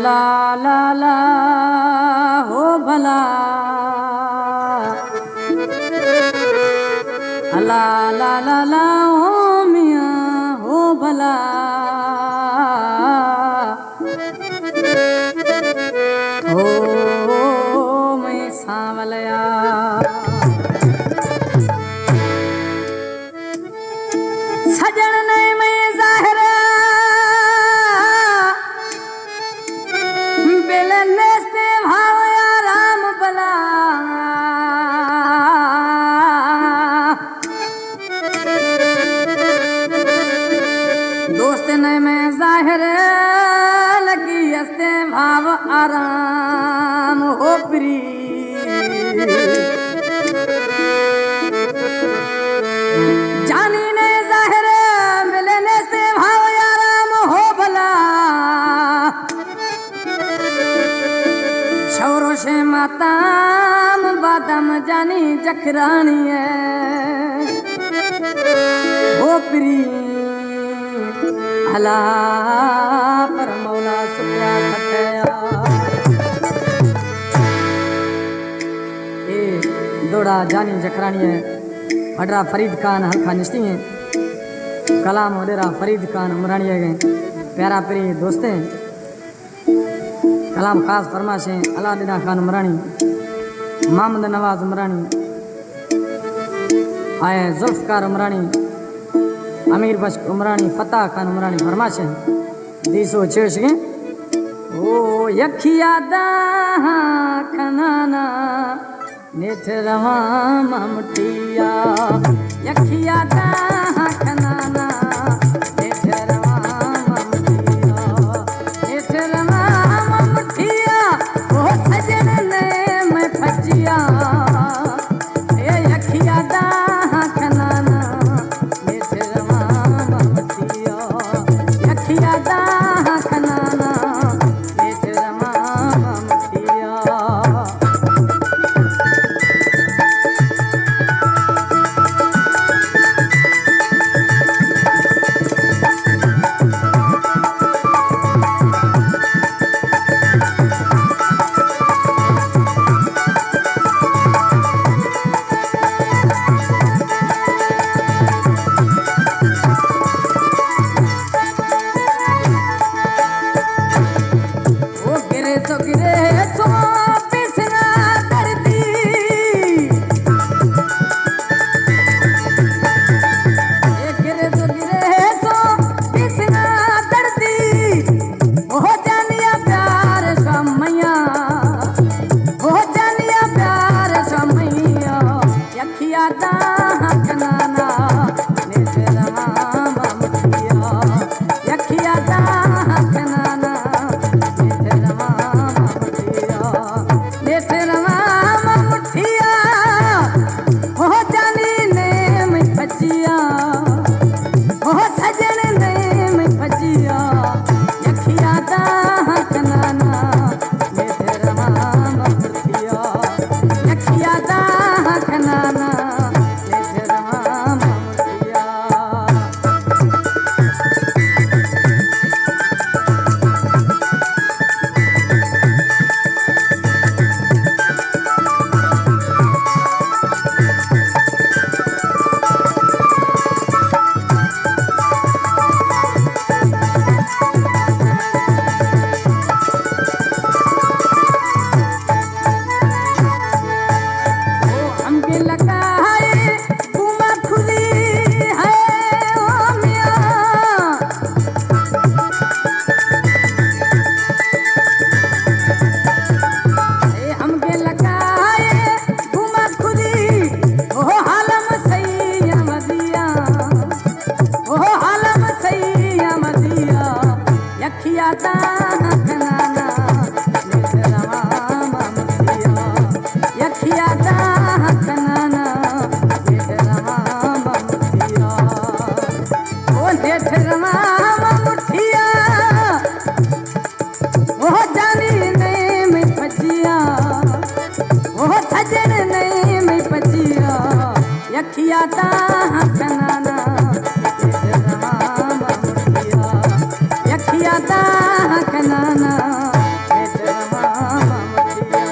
ला ला ला हो भला ला ला ला ला हो मियाँ हो भला हो मैं सांवलया सजन ने मैं जाहिर बेलने से भाव या राम बला दोस्त ने मैं जाहिर लगी हंसते भाव आराम हो प्री जानी ने जाहिर मिलने से भाव आराम हो भला छोरो से माताम बादम जानी जखरानी है हो प्री अला पर मौला सुखा खतया ए दौड़ा जानी जखरानी है अडरा फरीद खान हल्का निश्ती है कलाम वडेरा फरीद खान उमरानी है प्यारा प्री दोस्ते कलाम खास फरमाश है अलादीना खान उमरानी मोहम्मद नवाज उमरानी आए जुल्फकार उमरानी अमीर बश उमरानी फतेह खान उमरानी फरमाश है दीसो छेश के ओ यखिया दा खनाना नेठ रवा ममटिया यखिया दा खनाना नेठ रवा ममटिया नेठ रवा ममटिया ओ सजन ने मैं फजिया ए यखिया दा खनाना नेठ रवा ममटिया यखिया दा खनाना नेठ रवा ममटिया यखिया दा खनाना दा कनाना नेठ रवां ममतिया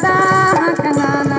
दा कनाना